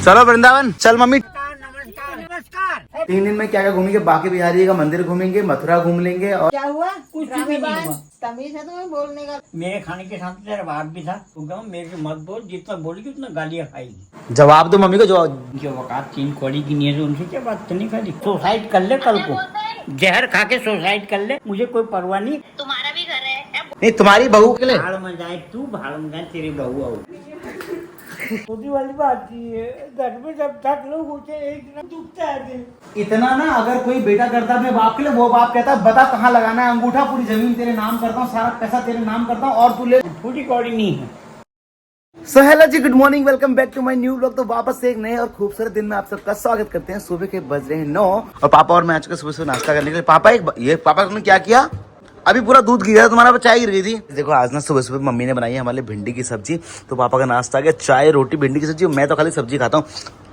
चलो वृंदावन चल मम्मी। नमस्कार। 3 दिन में क्या क्या घूमेंगे? बाकी बिहारी का मंदिर घूमेंगे, मथुरा घूम लेंगे। और क्या हुआ? कुछ भी नहीं हुआ। तमीज है तुम्हें बोलने का। मेरे खाने के साथ तेरा बाप भी था। तू कहो मेरे से मत बोल, जितना बोलेगी उतना गालियाँ खाएगी। जवाब दो मम्मी को। जवाब जो वकात 3 कौड़ी की नहीं है तो उनसे क्या बात करनी खाली। सुसाइड कर ले कल को, जहर खा के सुसाइड कर ले, मुझे कोई परवाह नहीं। तुम्हारा भी घर है। नहीं, तुम्हारी बहू के लिए। भाड़ में जाए तू, भाड़ में जाए तेरी बहू आओ। छोटी वाली बात है, घर में जब 10 लोग होते एक दिन दुखता है दिल। इतना ना अगर कोई बेटा करता अपने बाप के लिए, वो बाप कहता बता कहाँ लगाना है अंगूठा, पूरी जमीन तेरे नाम करता हूँ, सारा पैसा तेरे नाम करता हूँ और तू ले। छोटी कौड़ी नहीं है। So hello ji, good morning, welcome back to my new vlog. तो वापस से एक नए और खूबसूरत दिन में आप सबका स्वागत करते हैं। सुबह के बज रहे हैं 9 और पापा और मैं आज सुबह सुबह नाश्ता करने के लिए। पापा तुमने क्या किया? अभी पूरा दूध गिरा, तुम्हारा चाय गिर गई थी। देखो आज ना सुबह सुबह मम्मी ने बनाई है हमारे भिंडी की सब्जी। तो पापा का नाश्ता आ गया, चाय रोटी भिंडी की सब्जी। मैं तो खाली सब्जी खाता हूँ।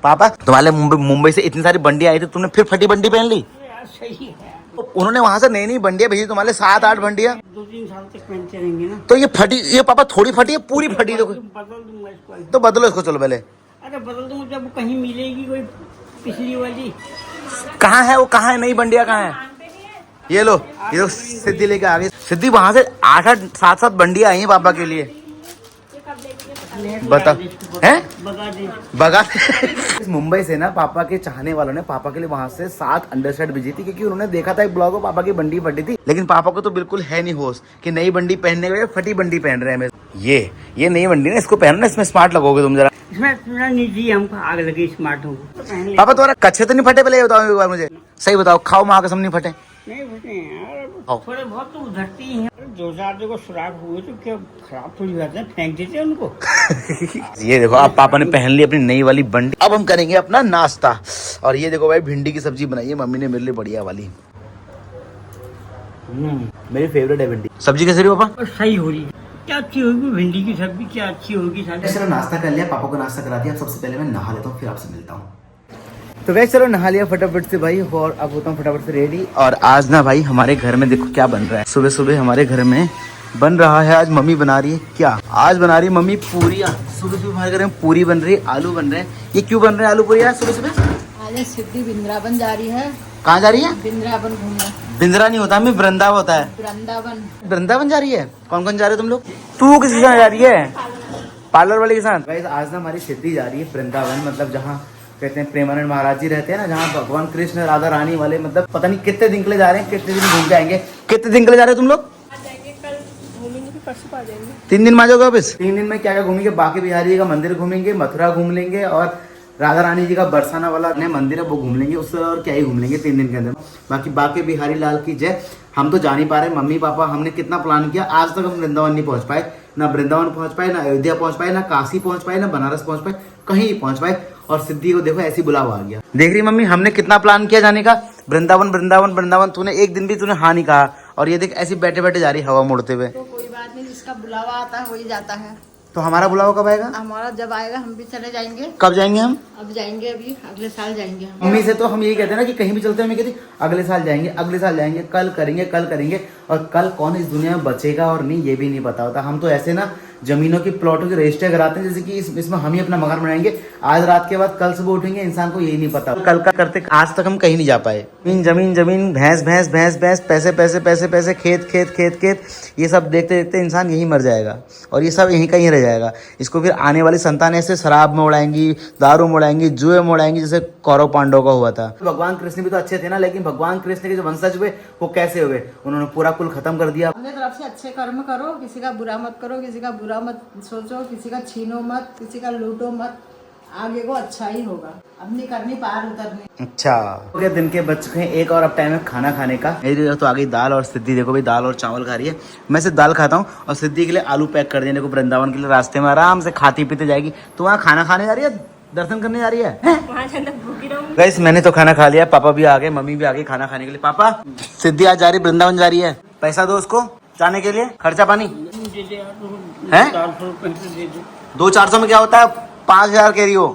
पापा तुम्हारे मुंबई से इतनी सारी बंडी आई थी, तुमने फिर फटी बंडी पहन ली? सही है, उन्होंने वहां से नई नई बंडियां भेजी तुम्हारे 7-8 बंडियां। 2-3 साल तक पहनते रहेंगे ना। तो ये फटी, ये पापा थोड़ी फटी है पूरी फटी? तो बदल दूंगा इसको। तो बदलो इसको, चलो पहले। अरे बदल दूंगा जब कहीं मिलेगी कोई पिछली वाली। कहाँ है वो? कहाँ है नई बंडिया? कहाँ है? ये लो सिद्धि लेके आ गई। सिद्धि वहां से 8-8 7-7 बंडियां आई हैं पापा के लिए। बता हैं बगा मुंबई से ना पापा के चाहने वालों ने पापा के लिए वहां से 7 अंडरशर्ट भेजी थी, क्योंकि उन्होंने देखा था एक ब्लॉग में पापा की बंडी फटी थी। लेकिन पापा को तो बिल्कुल है नहीं होश कि नई बंडी पहनने के, फटी बंडी पहन रहे हैं। ये नई बंडी ना, इसको पहनना, इसमें स्मार्ट लगोगे तुम जरा। इसमें तुम्हारा निजी हमको आग लगी स्मार्ट हो। पापा तुम्हारा कच्छे तो नहीं फटे? पहले ये बताओ एक बार मुझे, सही बताओ। खाओ माँ कसम नहीं फटे? नहीं फटे यार, थोड़े बहुत तो उधरती हैं। 2-4 जगह सुराख हुए तो क्या खराब थोड़ी बात है, फेंक देते हैं उनको। ये देखो आप पापा ने पहन ली अपनी नई वाली बंडी। अब हम करेंगे अपना नाश्ता। और ये देखो भाई भिंडी की सब्जी बनाई है मम्मी ने मेरे लिए, बढ़िया वाली। मेरी फेवरेट है भिंडी सब्जी। कैसे रही पापा? सही हो रही, क्या अच्छी होगी भिंडी की सब्जी, क्या अच्छी होगी। चलो नाश्ता कर लिया, पापा को नाश्ता करा दिया। सबसे पहले मैं नहा लेता हूँ, फिर आपसे मिलता हूँ। तो वैसे चलो नहा लिया फटाफट से भाई, और अब होता हूँ फटाफट से रेडी। और आज ना भाई हमारे घर में देखो क्या बन रहा है। सुबह सुबह हमारे घर में बन रहा है, आज मम्मी बना रही है क्या? आज बना रही है मम्मी पूरियाँ। सुबह सुबह हमारे घर में पूरी बन रही है, आलू बन रहे हैं। ये क्यों बन रहे हैं आलू पूरी आज सुबह सुबह? आज सिद्धि वृंदावन जा रही है। कहाँ जा रही है? वृंदावन घूमने। बिंद्रा नहीं होता, हमें वृंदावन होता है। वृंदावन जा रही है। कौन कौन जा रहे हो तुम लोग? तू किसी साथ जा रही है? पार्लर वाले के साथ। आज ना हमारी सिद्धि जा रही है वृंदावन, मतलब जहाँ कहते हैं प्रेमानंद महाराज जी रहते हैं ना, जहाँ भगवान कृष्ण राधा रानी वाले, मतलब पता नहीं कितने दिन के लिए जा रहे हैं, कितने दिन घूम के आएंगे। कितने दिन के लिए जा रहे हो तुम लोग? 3 दिन में आ जाओगे वापस? 3 दिन में क्या क्या घूमेंगे? बाकी बिहारी का मंदिर घूमेंगे, मथुरा घूम लेंगे, और राधा रानी जी का बरसाना वाला मंदिर है वो घूम लेंगे। उससे और क्या ही घूम लेंगे 3 दिन के अंदर। बाकी बिहारी लाल की जय। हम तो जा नहीं पा रहे, मम्मी पापा हमने कितना प्लान किया, आज तक हम वृंदावन नहीं पहुंच पाए। ना वृंदावन पहुंच पाए, ना अयोध्या पहुंच पाए, ना काशी पहुंच पाए, ना बनारस पहुंच पाए, कहीं नहीं पहुंच पाए। और सिद्धि को देखो ऐसी बुलावा आ गया। देख रही मम्मी, हमने कितना प्लान किया जाने का, वृंदावन वृंदावन वृंदावन। तूने एक दिन भी तूने हाँ नहीं कहा, और ये देख ऐसी बैठे बैठे जा रही हवा मोड़ते हुए। तो कोई बात नहीं, जिसका बुलावा आता है वही जाता है। तो हमारा बुलावा कब आएगा? हमारा जब आएगा हम भी चले जाएंगे। कब जाएंगे हम? अब जाएंगे, अभी अगले साल जाएंगे हम। मम्मी से तो हम यही कहते हैं ना कि कहीं भी चलते हैं, मम्मी कहती अगले साल जाएंगे, अगले साल जाएंगे, कल करेंगे, कल करेंगे। और कल कौन इस दुनिया में बचेगा और नहीं ये भी नहीं पता होता। हम तो ऐसे ना जमीनों की प्लॉटों की रजिस्टर कराते हैं, जैसे कि इसमें हम ही अपना मकान बनाएंगे। आज रात के बाद कल सुबह उठेंगे, इंसान को यही नहीं पता। कल का करते आज तक हम कहीं नहीं जा पाए। जमीन जमीन, भैंस भैंस भैंस भैंस, पैसे पैसे पैसे पैसे, खेत खेत खेत खेत, ये सब देखते देखते इंसान यही मर जाएगा, और ये सब यहीं कहीं रह जाएगा। इसको फिर आने वाली संतान ऐसे शराब में उड़ाएंगी, दारू में उड़ाएंगी, जुए में उड़ाएंगी, जैसे कौरव पांडव का हुआ था। भगवान कृष्ण भी तो अच्छे थे ना, लेकिन भगवान कृष्ण के जो वंशज हुए वो कैसे हुए? उन्होंने पूरा कुल खत्म कर दिया। अपने तरफ से अच्छे कर्म करो, किसी का बुरा मत करो, किसी का बुरा मत सोचो, किसी का छीनो मत, किसी का लूटो मत, आगे को अच्छा ही होगा। अपनी करनी पार उतरनी। अच्छा हो गया, दिन के बच गए 1 और अब टाइम है खाना खाने का। मेरी तो आ गई दाल, और सिद्धि देखो भाई दाल और चावल खा रही है। मैं सिर्फ दाल खाता हूँ, और सिद्धि के लिए आलू पैक कर दिए। देखो वृंदावन के लिए रास्ते में आराम से खाती पीते जाएगी। तो वहाँ खाना खाने जा रही है, दर्शन करने जा रही है? गाइस मैंने तो खाना खा लिया, पापा भी आ गए, मम्मी भी आ गई खाना खाने के लिए। पापा सिद्धि आज जा रही वृंदावन जा रही है, पैसा दो उसको जाने के लिए, खर्चा पानी है। 200-400 में क्या होता है? 5000 कह रही हो।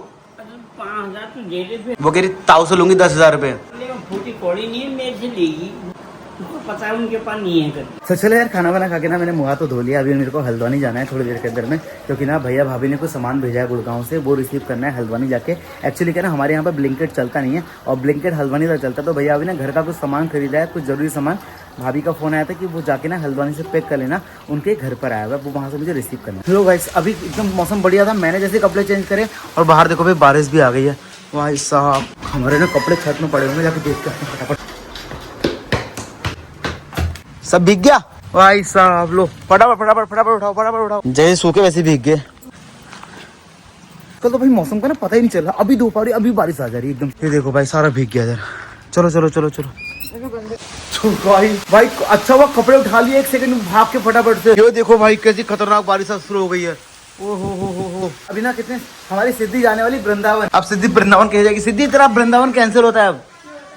5000 तो दे दे। वो कह रही ताऊ से लूंगी 10,000 रुपए। फूटी कौड़ी नहीं है, मेरे से लेगी। पता है उनके पास नहीं है कभी। तो चलो यार, खाना वाना खा के ना मैंने मुँह तो धो लिया। अभी मेरे को हल्द्वानी जाना है थोड़ी देर के अंदर में, क्योंकि ना भैया भाभी ने कुछ सामान भेजा है गुड़गांव से, वो रिसीव करना है हल्द्वानी जाके। एक्चुअली क्या ना, हमारे यहाँ पर ब्लिंकिट चलता नहीं है और ब्लिंकिट हल्द्वानी तक चलता है। तो भैया अभी ना घर का कुछ सामान खरीदा है, कुछ ज़रूरी सामान। भाभी का फ़ोन आया था कि वो जाके ना हल्द्वानी से पैक कर लेना, उनके घर पर आया हुआ है, वो वहाँ से मुझे रिसीव करना है। लो गाइस, अभी एकदम मौसम बढ़िया था, मैंने जैसे कपड़े चेंज करे और बाहर देखो भाई बारिश भी आ गई है। भाई साहब, हमारे ना कपड़े छत में पड़े हुए, जाके देखते हैं फटाफट। सब भीग गया भाई साहब, लो फटाफट फटाफट फटाफट उठाओ, फटाफट उठाओ। जैसे सूखे वैसे भीग गए। कल तो भाई मौसम का ना पता ही नहीं चला, अभी धूप आ रही, अभी बारिश आ जा रही है एकदम। ये देखो भाई, सारा भीग गया इधर। चलो चलो चलो चलो भाई अच्छा हुआ कपड़े उठा लिए, एक सेकंड भाग के फटाफट से। ये देखो भाई कैसी खतरनाक बारिश शुरू हो गई है। हो अभी ना कितने, हमारी सिद्धि जाने वाली वृंदावन। अब सिद्धि वृंदावन कही जाएगी। सिद्धि तेरा वृंदावन कैंसिल होता है अब,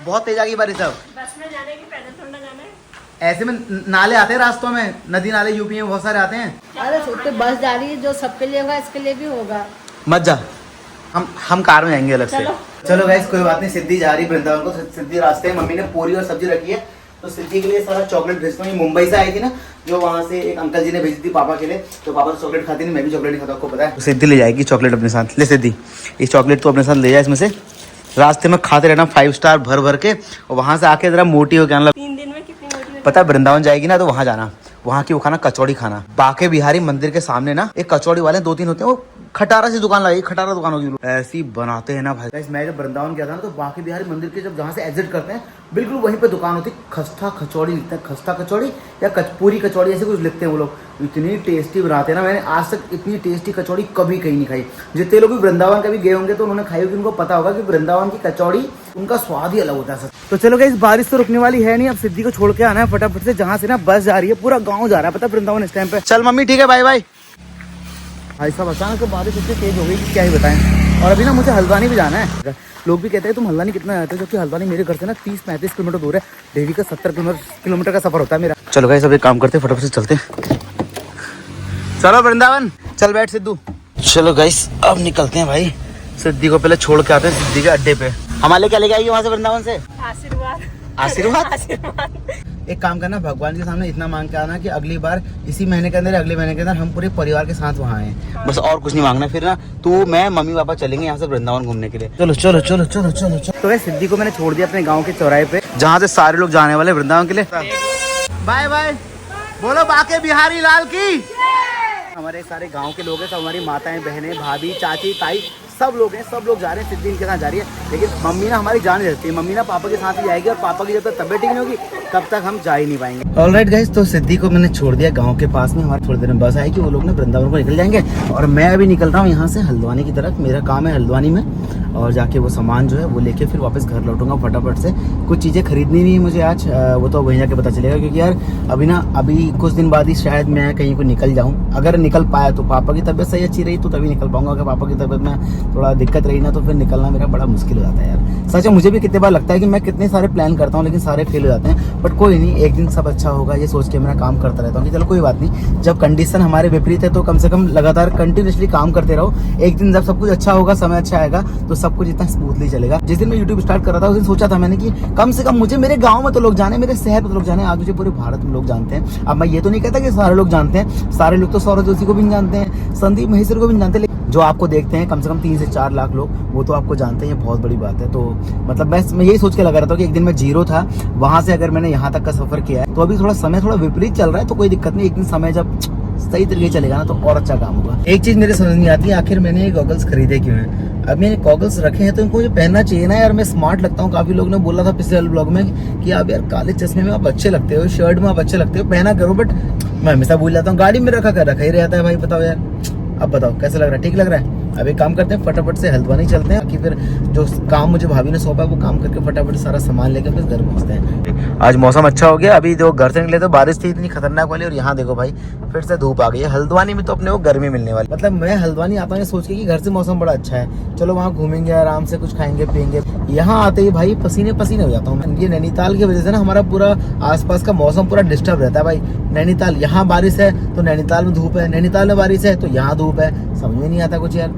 बहुत तेज आ गई बारिश। अब बस में जाने की, पैदल थोड़ा जाना है। ऐसे में नाले आते हैं रास्तों में, नदी नाले यूपी में बहुत सारे आते हैं। अरे तो बस जा रही है, जो सबके लिए होगा इसके लिए भी होगा। मत जा, हम कार में जाएंगे अलग से। चलो गाइस, कोई बात नहीं। सिद्धि जा रही वृंदावन को, सिद्धि रास्ते में। मम्मी ने पूरी और सब्जी रखी है, तो सिद्धि के लिए सारा चॉकलेट भेजता हूँ। मुंबई से आई थी ना, जो वहाँ से एक अंकल जी ने भेजी थी पापा के लिए, तो पापा तो चॉकलेट खाती नहीं, मैं भी चॉकलेट नहीं खाता, आपको पता है। तो सिद्धि ले जाएगी चॉकलेट अपने साथ। ले सिद्धि, इस चॉकलेट तो अपने साथ ले जाए, इसमें से रास्ते में खाते रहना 5 स्टार भर भर के, और वहाँ से आके जरा मोटी हो गया। 3 दिन में कितनी मोटी? पता है, वृंदावन जाएगी ना तो वहाँ जाना, वहाँ की वो खाना कचौड़ी खाना। बाके बिहारी मंदिर के सामने ना एक कचौड़ी वाले 2-3 होते हैं, वो खटारा सी दुकान लगी, खटारा दुकान होगी, ऐसी बनाते हैं ना भाई। मैं जब वृंदावन गया था ना, तो बाके बिहारी मंदिर के जब जहाँ से एग्जिट करते हैं, बिल्कुल वहीं पे दुकान होती है। खस्ता कचौड़ी लिखते हैं, खस्ता कचौड़ी या पूरी कचौड़ी, ऐसे कुछ लिखते हैं वो लोग। इतनी टेस्टी बनाते हैं ना, मैंने आज तक इतनी टेस्टी कचौड़ी कभी कहीं नहीं खाई। जितने लोग भी वृंदावन कभी गए होंगे तो उन्होंने खाई होगी, उनको पता होगा कि वृंदावन की कचौड़ी, उनका स्वाद ही अलग होता है। तो चलो गाइस, बारिश तो रुकने वाली है नहीं, अब सिद्धि को छोड़ के आना है फटाफट से, जहाँ से ना बस जा रही है। पूरा गाँव जा रहा है, पता है, वृंदावन इस टाइम पे। चल मम्मी, ठीक है, बाय बाय। भाई साहब, अचानक बारिश इतनी तेज हो गई कि क्या ही बताएं। और अभी ना मुझे हल्द्वानी भी जाना है। लोग भी कहते हैं तुम हल्द्वानी कितना जाते हो, क्योंकि हल्द्वानी मेरे घर से ना 30-35 किलोमीटर दूर है। डेली का 70 किलोमीटर का सफर होता है मेरा। चलो गाइस, अब एक काम करते हैं, फटाफट से चलते हैं। चलो वृंदावन, चल बैठ सिद्धू। चलो गाइस, अब निकलते हैं भाई। सिद्धि को पहले छोड़ के आते हैं सिद्धि के अड्डे पे। हमारे क्या लेके आएगी वहाँ से वृंदावन से? आशीर्वाद। आशीर्वाद। एक काम करना, भगवान के सामने इतना मांग के आना कि अगली बार इसी महीने के अंदर, अगले महीने के अंदर हम पूरे परिवार के साथ वहाँ आए। बस और कुछ नहीं मांगना। फिर ना तू, मैं, मम्मी पापा चलेंगे यहाँ से वृंदावन घूमने के लिए। चलो चलो चलो चलो चलो चलो। तो सिद्धि को मैंने छोड़ दिया अपने गाँव के चौराहे पे, जहाँ से सारे लोग जाने वाले वृंदावन के लिए। बाय बाय, बोलो बाके बिहारी लाल की। हमारे सारे गांव के लोग हैं, सब हमारी माताएं, बहनें, भाभी, चाची, ताई, सब लोग हैं, सब लोग जा रहे हैं। सिद्धि इनके साथ जा रही है, लेकिन मम्मी ना हमारी जान रहती है। मम्मी ना पापा के साथ ही जाएगी, और पापा की जब तक तबियत ठीक नहीं होगी तब तक हम जा ही नहीं पाएंगे। ऑलराइट गाइस, तो सिद्धि को मैंने छोड़ दिया गांव के पास में। हमारी थोड़ी देर में बस आएगी, वो लोग ना वृंदावन को निकल जाएंगे, और मैं अभी निकल रहा हूँ यहाँ से हल्द्वानी की तरफ। मेरा काम है हल्द्वानी में, और जाके वो सामान जो है वो लेके फिर वापस घर लौटूंगा फटाफट से। कुछ चीज़ें खरीदनी भी है मुझे आज, वो तो वहीं जाके पता चलेगा, क्योंकि यार अभी कुछ दिन बाद ही शायद मैं कहीं को निकल जाऊँ। अगर निकल पाया तो पापा की तबीयत सही अच्छी रही तो तभी निकल पाऊंगा। अगर पापा की तबीयत में थोड़ा दिक्कत रही ना, तो फिर निकलना मेरा बड़ा मुश्किल हो जाता है यार। सच है, मुझे भी कितने बार लगता है कि मैं कितने सारे प्लान करता हूँ, लेकिन सारे फेल हो जाते हैं। बट कोई नहीं, एक दिन सब अच्छा होगा, ये सोच के मेरा काम करता रहता हूँ कि चलो कोई बात नहीं। जब कंडीशन हमारे विपरीत है तो कम से कम लगातार कंटिन्यूसली काम करते रहो। एक दिन जब सब कुछ अच्छा होगा, समय अच्छा आएगा, तो सब कुछ इतना स्मूथली चलेगा। जिस दिन मैं यूट्यूब स्टार्ट कर रहा था, उस दिन सोचा था मैंने कि कम से कम मुझे मेरे गाँव में तो लोग जाने, मेरे शहर में तो लोग जाने, आज मुझे पूरे भारत में लोग जानते हैं। अब मैं ये तो नहीं कहता कि सारे लोग जानते हैं, सारे लोग तो सौरभ जोशी को भी नहीं जानते हैं, संदीप महेश्वर को भी नहीं जानते, जो आपको देखते हैं कम से कम 3 से 4 लाख लोग, वो तो आपको जानते हैं। ये बहुत बड़ी बात है। तो मतलब मैं यही सोच के लगा रहा था कि एक दिन मैं जीरो था, वहां से अगर मैंने यहाँ तक का सफर किया है, तो अभी थोड़ा समय थोड़ा विपरीत चल रहा है, तो कोई दिक्कत नहीं। एक दिन समय जब सही तरीके चलेगा ना, तो और अच्छा काम होगा। एक चीज मेरे समझ नहीं आती है, आखिर मैंने ये गॉगल्स खरीदे क्यों हैं? अब मैंने गॉगल्स रखे हैं तो इनको मुझे पहनना चाहिए ना यार, मैं स्मार्ट लगता हूँ। काफी लोग ने बोला था पिछले ब्लॉग में कि आप यार काले चश्मे में आप अच्छे लगते हो, शर्ट में आप अच्छे लगते हो, पहना करो। बट मैं हमेशा भूल जाता हूँ, गाड़ी में रखा ही रहता है भाई। बताओ यार, अब बताओ कैसा लग रहा है? ठीक लग रहा है? अब एक काम करते हैं, फटाफट से हल्द्वानी चलते हैं, कि फिर जो काम मुझे भाभी ने सौंपा है वो काम करके फटाफट सारा सामान लेकर फिर घर पहुंचते हैं। आज मौसम अच्छा हो गया। अभी जो घर से निकले तो बारिश थी इतनी खतरनाक वाली, और यहाँ देखो भाई फिर से धूप आ गई है। हल्द्वानी में तो अपने को गर्मी मिलने वाली। मतलब मैं हल्द्वानी आता हूँ सोच के कि घर से मौसम बड़ा अच्छा है, चलो वहाँ घूमेंगे, आराम से कुछ खाएंगे पियेंगे। यहाँ आते ही भाई पसीने पसीने हो जाता हूँ। ये नैनीताल की वजह से ना हमारा पूरा आसपास का मौसम पूरा डिस्टर्ब रहता है भाई। नैनीताल, यहाँ बारिश है तो नैनीताल में धूप है, नैनीताल में बारिश है तो यहाँ धूप है, समझ में नहीं आता कुछ यार।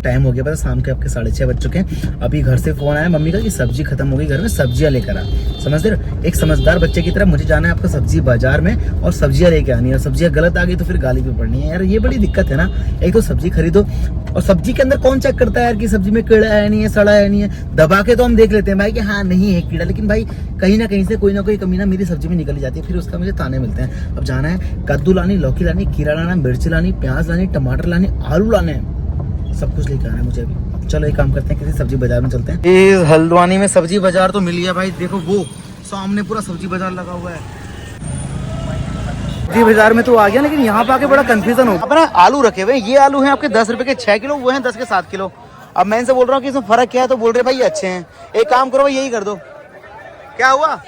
टाइम हो गया पता, शाम के आपके 6:30 बज चुके हैं। अभी घर से फोन आया मम्मी का कि सब्जी खत्म हो गई घर में, सब्जियां लेकर आ। समझते हो, एक समझदार बच्चे की तरह मुझे जाना है आपका सब्जी बाजार में और सब्जियां लेके आनी है। और सब्जियां गलत आ गई तो फिर गाली भी पड़नी है यार, ये बड़ी दिक्कत है ना। एक तो सब्जी खरीदो और सब्जी के अंदर कौन चेक करता है यार कि सब्जी में कीड़ा है नहीं है, सड़ा है नहीं है। दबा के तो हम देख लेते हैं भाई कि हाँ नहीं है कीड़ा, लेकिन भाई कहीं ना कहीं से कोई ना कोई कमी ना मेरी सब्जी में निकली जाती है, फिर उसका मुझे ताने मिलते हैं। अब जाना है कद्दू लानी, लौकी लानी, खीरा लाना, मिर्ची लानी, प्याज लानी, टमाटर लानी, आलू लाने हैं, सब कुछ लेके आना है मुझे अभी। चलो एक काम करते हैं, किसी सब्जी बाजार में चलते हैं। ये हल्द्वानी में सब्जी बाजार तो मिल गया भाई, देखो वो सामने पूरा सब्जी बाजार लगा हुआ है। सब्जी बाजार में तो आ गया, लेकिन यहाँ पे आके बड़ा कंफ्यूजन हो। अपना आलू रखे हुए, ये आलू हैं आपके 10 रुपए के 6 किलो, वो हैं 10 के 7 किलो। अब मैं इनसे बोल रहा हूँ कि इसमें फर्क क्या है, तो बोल रहे भाई ये अच्छे हैं। एक काम करो यही कर दो। क्या हुआ?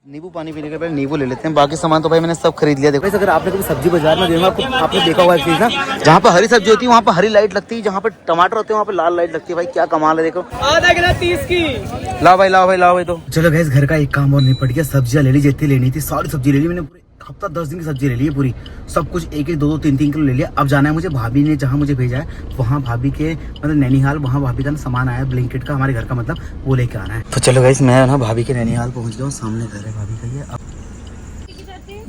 नींबू पानी पीने के पहले नींबू ले लेते हैं, बाकी सामान तो भाई मैंने सब खरीद लिया। देखो अगर आपने कभी सब्जी बाजार में देखा, आपने देखा हुआ एक चीज ना, जहाँ पर हरी सब्जी होती है वहाँ पर हरी लाइट लगती है, जहाँ पर टमाटर होते हैं वहाँ पर लाल लाइट लगती है। भाई क्या कमाल है, देखो आधा किलो 30 की। लाओ भाई लाओ भाई लाओ भाई। तो चलो गैस घर का एक काम और निपट गया, सब्जियां ले ली जितनी लेनी थी, सारी सब्जी ले ली मैंने, पूरे हफ्ता 10 दिन की सब्जी ले ली है पूरी, सब कुछ 1-1, 2-2, 3-3 किलो ले लिया। अब जाना है मुझे भाभी ने जहाँ मुझे भेजा है वहाँ, भाभी के मतलब नैनीहाल, वहाँ भाभी का सामान आया ब्लिंकिट का, हमारे घर का मतलब, वो लेके आना है। तो चलो गैस मैं ना भाभी के नैनीहाल पहुँच गया हूँ, सामने घर है भाभी का। ये अब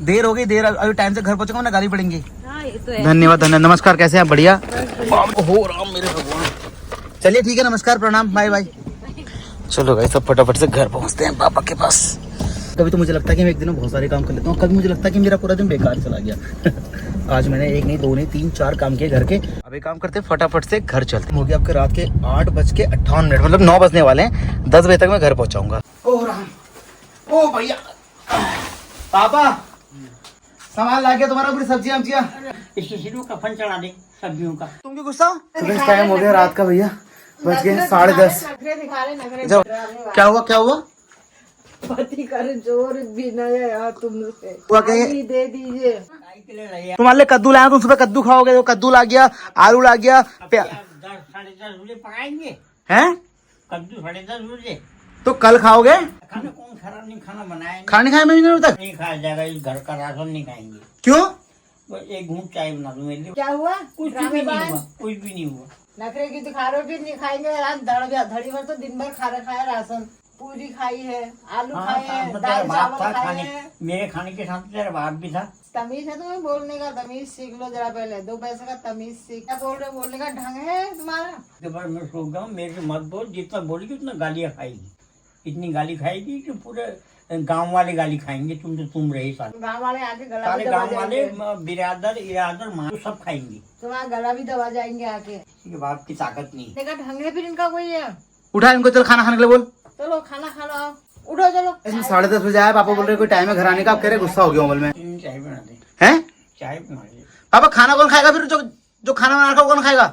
देर हो गई, देर अभी टाइम से घर पहुँचूंगा ना, गाली पड़ेंगी। धन्यवाद धन्यवाद। नमस्कार, कैसे हैं आप? बढ़िया हो राम मेरे भगवान। चलिए ठीक है, नमस्कार प्रणाम, बाय बाय। चलो भाई सब फटाफट से घर पहुंचते हैं पापा के पास। कभी तो मुझे लगता है कि मैं एक दिन में बहुत सारे काम कर लेता हूँ, कभी मुझे लगता है कि मेरा पूरा दिन बेकार चला गया। आज मैंने 1 नहीं 2 नहीं 3-4 काम किए घर के। अब एक काम करते हैं, फटाफट से घर चलते हैं। हो गया आपके रात के 8:58, मतलब 9 बजने वाले हैं, 10 बजे तक मैं घर पहुंचाऊंगा। ओ राम, ओ भैया, पापा सामान ला गया तुम्हारा, पूरी सब्जियां कफन चढ़ा दे सब्जियों का। तुम क्यों गुस्सा हो? टाइम हो गया रात का भैया, बज गए 10:30। क्या हुआ क्या हुआ? पति कर जोर भी नहीं तुमसे, हुआ क्या ये? दे दीजिए। तुम्हारे लिए कद्दू लाया, तुम सुबह कद्दू खाओगे, तो कद्दू ला गया, आलू ला गया, 10-10:30 बजे पकाएंगे हैं? कद्दू 10:30 बजे। तो कल खाओगे? खाना कौन खराब नहीं, खाना बनाएंगे। खाने खाए में अभी तक नहीं खाया जाएगा, इस घर का राशन नहीं खाएंगे। क्यों? बस एक घूंट चाय बना दूं मेरे लिए। क्या हुआ? कुछ भी नहीं हुआ, कुछ भी नहीं हुआ। नखरे की दिखा रहे हो, फिर नहीं खाएंगे। धड़ी भर तो दिन भर खाया राशन, पूरी खाई है, आलू हाँ, खाए हैं, तेरा दाल बाप था चावल खाए खाने, हैं। मेरे खाने के साथ तेरा बाप भी था। तमीज है तुम्हें बोलने का? तमीज सीख लो जरा पहले, 2 पैसे का तमीज सीख। क्या बोल रहे हो? बोलने का ढंग है तुम्हारा? के बाद मैं सो गया हूँ, मेरे से मत बोल, जितना बोलेगी उतना गालियाँ खाएगी। इतनी गाली खाएगी कि पूरे गांव वाले गाली खाएंगे। तुम रही सारे गाँव वाले आके गला सारे भी दबा गांव वाले जाएंगे। बिरादर माँ सब खाएंगे। तुम्हारा गला भी दबा जाएंगे आके। इसके बाप की ताकत नहीं। बोलने का ढंग है फिर इनका कोई है? उठा इनको, चल खाना खाने के लिए बोल। चलो खाना खा लो, आओ उठो चलो। इसमें 10:30 बजे आया, पापा बोल रहे कोई टाइम है घर आने का, आप कह रहे गुस्सा हो गया मोबाइल में। चाय बना दे, हैं? चाय बना दे। पापा खाना कौन खाएगा फिर? जो खाना बना रखा वो कौन खाएगा?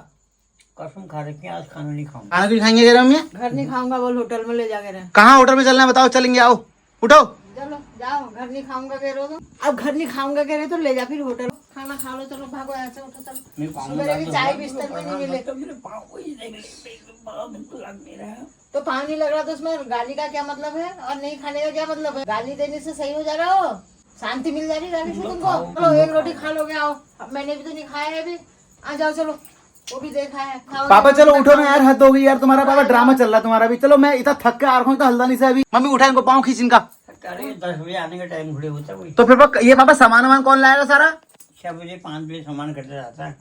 कसम खा रखी है, आज खाना नहीं खाऊंगा। खाना क्यों खाएंगे कह रहे मम्मी? घर नहीं खाऊंगा बोल, होटल में ले जाके रहे। कहाँ होटल में चलना है बताओ, चलेंगे, आओ उठो। चलो जाओ, घर नहीं खाऊंगा कह रहे हो तो। अब घर नहीं खाऊंगा कह रहे तो ले जा फिर होटल, खाना खा लो। चलो भागो यहाँ से, उठो चलो। मेरे पाँव में सुबह की दर्द चाय हो रहा है, बिस्तर में नहीं मिले तो मेरे पाँव को ही लग रहा है। तो पानी लग रहा तो उसमें गाली का क्या मतलब है, और नहीं खाने का क्या मतलब है? गाली देने से सही हो जा रहा हो, शांति मिल जा रही गाली से तुमको। चलो 1 रोटी खा लोगे, आओ। मैंने भी तो नहीं खाया है अभी, आ जाओ चलो, वो भी देखा है। पापा चलो उठो ना यार, हद हो गई यार तुम्हारा। पापा ड्रामा चल रहा है तुम्हारा भी। चलो मैं इतना थक के आ रहा हूँ तो हल्दा नहीं से अभी। मम्मी उठा इनको, पाँव खींच इनका। अरे 10 बजे आने का टाइम थोड़ी होता है। तो फिर ये पापा सामान कौन लाएगा सारा? 6 बजे 5 बजे सामान करते रहता है।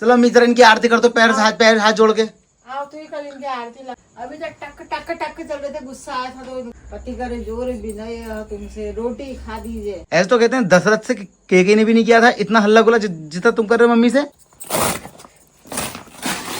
चलो अम्मी जरा इनकी आरती कर दो, पैर हाथ जोड़ के। आओ तू ही कल इनकी आरती ला। अभी तक टक टक टक चल रहे थे, गुस्सा आया था तो पति करे जोर भी नहीं तुमसे, रोटी खा दीजिए। ऐसे तो कहते हैं दशरथ से केके ने भी नहीं किया था इतना हल्ला गुल्ला जितना तुम कर रहे हो मम्मी से।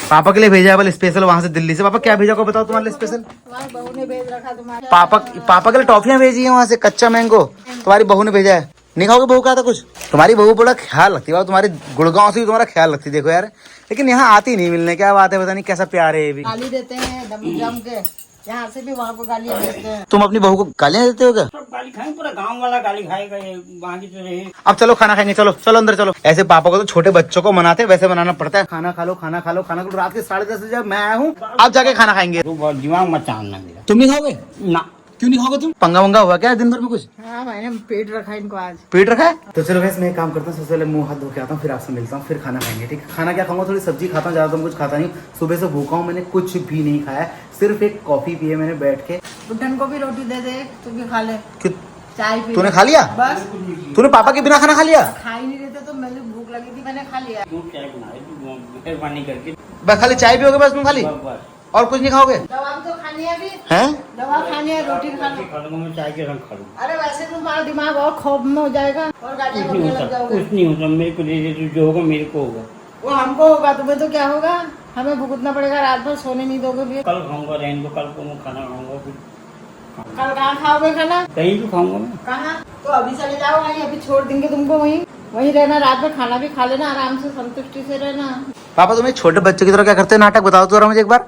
पापा के लिए भेजा है बल स्पेशल वहां से दिल्ली से। पापा क्या भेजा को बताओ तुम्हारे लिए स्पेशल? तुम्हारी बहू ने भेज रखा तुम्हारे। पापा के लिए टॉफियां भेजी है वहां से, कच्चा मैंगो तुम्हारी बहू ने भेजा है। नहीं खाओगे? बहू कहा था कुछ? तुम्हारी बहू बड़ा ख्याल रखती है, तुम्हारी गुड़गांव से भी तुम्हारा ख्याल रखती। देखो यार, लेकिन यहाँ आती नहीं मिलने, क्या बात है पता नहीं, कैसा प्यार है ये भी। गाली देते हैं जम के, यहाँ से भी वहाँ को गाली देते हैं। तुम अपनी बहू को गालियां देते हो क्या? सब गाली खाएंगे, पूरा गांव वाला गाली खाएगा। ये वहाँ की तो रही। अब चलो खाना खाएंगे, चलो चलो अंदर चलो। ऐसे पापा को तो छोटे बच्चों को मनाते वैसे बनाना पड़ता है। खाना खा लो खाना खा लो खाना खा लो। रात के 10:30 बजे जब मैं आया हूँ, अब जाके खाना खाएंगे। तू बहुत दिमाग मत चाहना मेरा। तुम नहीं खाओगे? ना क्यों नहीं खाओगे तुम? पंगा वंगा हुआ क्या दिन भर में कुछ? हाँ मैंने पेट रखा इनको आज। पेट रखा है? तो चलो गाइस मैं एक काम करता हूँ, सबसे पहले मुंह हाथ धो के आता हूँ, फिर आपसे मिलता हूँ, फिर खाना खाएंगे। ठीक है, खाना क्या खाऊंगा, थोड़ी सब्जी खाता हूँ, ज्यादा तो कुछ खाता नहीं। सुबह से भूखा हूँ, मैंने कुछ भी नहीं खाया, सिर्फ एक कॉफी पी है मैंने बैठ के। बुड्ढन को भी रोटी दे दे, तू भी खा ले। चाय पी। तूने खा लिया? बस तूने पापा के बिना खाना खा लिया? खा ही नहीं रहे थे तो मुझे भूख लगी थी, मैंने खा लिया। मेहरबानी करके बस खाली चाय पियोगे बस तुम खाली, बस और कुछ नहीं खाओगे? दवा भी तो खानी है अभी। हैं? दवा खानी है, रोटी खानी है। खा लूंगा मैं, चाय के रंग खा लूंगा। अरे वैसे तुम्हारा दिमाग और खौफ में हो जाएगा और गाड़ियाँ कुछ नहीं भगने लग होता, जाओगे। कुछ नहीं होता, मेरे को दे दे तू, जो होगा मेरे को होगा। वो हमको होगा, तुम्हें तो क्या होगा? हमें भुगतना पड़ेगा, रात भर सोने नहीं दोगे फिर। कल खाऊंगा, रहने दो, कल को मैं खाना खाऊंगा, फिर कल कहाँ खाओगे खाना? कहीं भी खाऊंगा मैं। कहाँ? तो अभी चले जाओ वहीं, अभी छोड़ देंगे तुमको वहीं। वहीं रहना, रात में खाना भी खा लेना, आराम से संतुष्टि से रहना। पापा तुम्हें छोटे बच्चे की तरह क्या करते हैं नाटक, बताओ तो मुझे एक बार।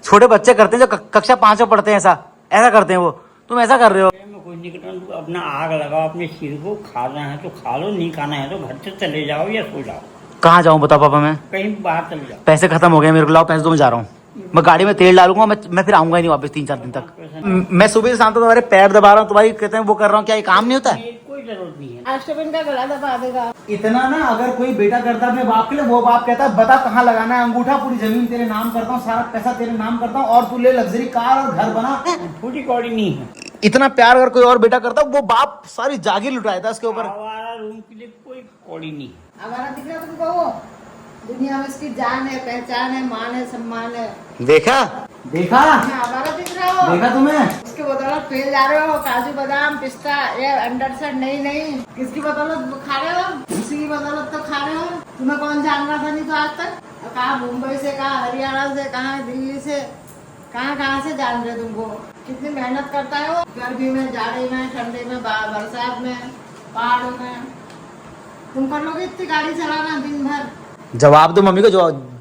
छोटे बच्चे करते हैं जो कक्षा 5 में पढ़ते हैं, ऐसा करते हैं वो, तुम ऐसा कर रहे हो। मैं कुछ नहीं करता हूँ, तू अपना आग लगाओ अपने सिर को, खाना है तो खा लो, नहीं खाना है तो घर से चले जाओ या सो जाओ। कहाँ जाऊँ बताओ पापा मैं? कहीं बाहर चले जाओ। पैसे खत्म हो गए मेरे को, लाओ पैसे दो, मैं जा रहा हूँ। मैं गाड़ी में तेल डालूंगा, मैं फिर आऊंगा ही नहीं वापस 3-4 दिन तक। मैं सुबह से शाम तक तुम्हारे पैर दबा रहा हूँ, तुम्हारी कहते हैं वो कर रहा हूँ, क्या ये काम नहीं होता है? कोई जरूरत नहीं है। अष्टबिन का गला दबा देगा। इतना ना अगर कोई बेटा करता अपने बाप के लिए, वो बाप कहता है बता कहाँ लगाना है अंगूठा, पूरी जमीन तेरे नाम करता हूँ, सारा पैसा तेरे नाम करता हूँ, और तू ले लग्जरी कार और घर बना। छोटी कौड़ी नहीं है। इतना प्यार अगर कोई और बेटा करता, वो बाप सारी जागीर लुटाया था उसके ऊपर। आवारा रूम के लिए कोई कौड़ी नहीं है। हमारा दिख रहा तुमको वो? दुनिया में इसकी जान है, पहचान है, मान है, सम्मान है। देखा देखा हमारा दिख रहा हो? देखा तुम्हें? उसके बदौलत फेल जा रहे हो, काजू बादाम पिस्ता ये अंडरसेट नहीं। किसकी बदौलत खा रहे हो? उसी की बदौलत तो खा रहे हो। तुम्हें कौन जान रहा था नहीं तो आज तक? कहाँ मुंबई से, कहाँ हरियाणा से, कहाँ दिल्ली से, कहाँ से जान रहे तुमको? कितनी मेहनत करता है वो, गर्मी में, जाड़े में, ठंडे में, बरसात में, पहाड़ों में। तुम कर लोगे इतनी गाड़ी चलाना दिन भर? जवाब दो मम्मी को,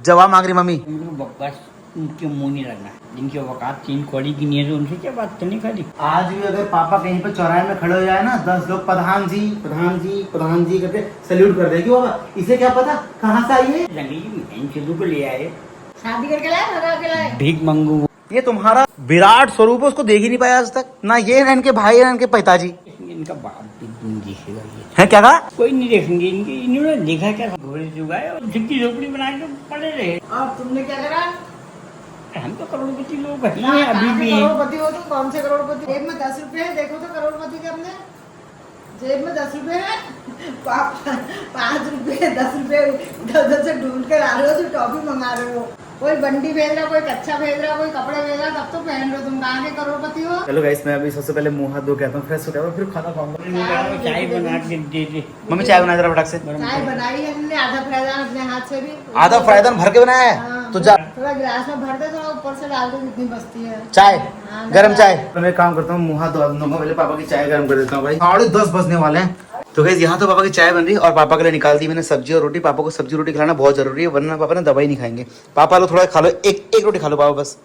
जवाब मांग रही मम्मी। उनको बकवास उनके मुंह नहीं लगना, जिनकी औकात 3 कौड़ी की नहीं है तो उनसे क्या बात करनी खाली। आज भी अगर पापा कहीं पे चौराहे में खड़े हो जाए ना, 10 लोग प्रधान जी प्रधान जी प्रधान जी करके सैल्यूट कर देगी बाबा। इसे क्या पता कहाँ से आई है? लंगी को ले आए, शादी करके लाए, भगा के लाए। भीख मंगू। ये तुम्हारा विराट स्वरूप है, उसको देख ही नहीं पाया आज तक, ना ये ना इनके भाई ना इनके पिताजी। इनका बाप भी नहीं देखेगा ये। है क्या कहा? कोई नहीं देखेंगे इनके, इन्होंने देखा क्या, घोड़े चुगाए और झुग्गी झोपड़ी बना के पड़े रहे। और तुमने क्या करा? हम तो करोड़पति लोग हैं अभी भी। करोड़पति हो तुम? कौन से करोड़पति? जेब में 10 रुपए है, देखो तो करोड़पति के अपने जेब में 10 रुपए है। 5 रुपए 10 रुपए इधर से ढूंढ कर आ रहे हो, तो टॉफी मंगा रहे हो। कोई बंडी भेज रहा, कोई कच्चा भेज रहा, कोई कपड़े भेज रहा, तब तो पहन रहे हो। तुम कहाँ के करोड़पति हो? चलो गाइस मैं अभी सबसे पहले मुंह हाथ धो के आता हूँ, फ्रेश हो जाऊंगा, फिर खाना खाऊंगा। चाय बना के दे दे। मम्मी चाय बना जरा फटाक से। चाय बनाई है हमने, आधा फ्राइदान अपने हाथ से भी। आधा फ्राइदान भर के बनाया है? हाँ, तो जा थोड़ा गिलास में भर दे, थोड़ा ऊपर से डाल दे जितनी बचती है। चाय, हाँ, गरम चाय। तो मैं काम करता हूँ, मुंह हाथ धो दूंगा, पहले पापा की चाय गरम कर देता हूँ भाई। 10:30 बजने वाले हैं। तो गाइस यहाँ तो पापा की चाय बन रही है, और पापा के लिए निकाल दी मैंने सब्जी और रोटी। पापा को सब्जी रोटी खिलाना बहुत जरूरी है, वरना पापा ना दवाई नहीं खाएंगे। पापा लो थोड़ा खा लो, एक रोटी खा लो पापा, बस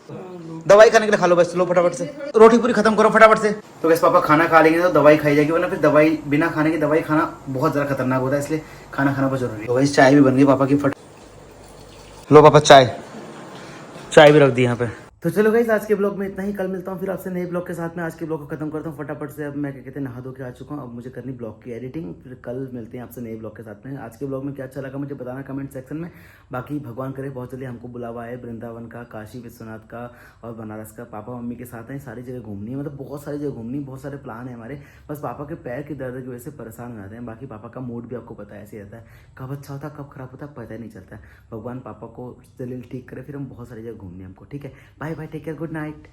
दवाई खाने के लिए खा लो बस। लो फटाफट से रोटी पूरी खत्म करो फटाफट से। तो गाइस पापा खाना खा लेंगे तो दवाई खाई जाएगी, वरना फिर दवाई बिना खाने की दवाई खाना बहुत ज्यादा खतरनाक होता है, इसलिए खाना खाना बहुत जरूरी है। तो गाइस चाय भी बन गई पापा की, फट लो पापा चाय भी रख दी यहाँ पे। तो चलो गाइस आज के ब्लॉग में इतना ही, कल मिलता हूँ फिर आपसे नए ब्लॉग के साथ में। आज के ब्लॉग को खत्म करता हूँ फटाफट से। अब मैं क्या कहते हैं नहा धो के आ चुका हूँ, अब मुझे करनी ब्लॉग की एडिटिंग, फिर कल मिलते हैं आपसे नए ब्लॉग के साथ में। आज के ब्लॉग में क्या अच्छा लगा मुझे बताना कमेंट सेक्शन में। बाकी भगवान करे बहुत जल्दी हमको बुलावा है वृंदावन का, काशी विश्वनाथ का और बनारस का। पापा मम्मी के साथ हैं, सारी जगह घूमनी है, मतलब बहुत सारी जगह घूमनी, बहुत सारे प्लान है हमारे। बस पापा के पैर की दर्द की वजह से परेशान हो जाते हैं। बाकी पापा का मूड भी आपको पता है ऐसे रहता है, कब अच्छा होता है कब खराब होता है पता ही नहीं चलता है। भगवान पापा को जल्दी ठीक करे, फिर हम बहुत सारी जगह घूमनी है हमको। ठीक है, bye bye, take care, good night.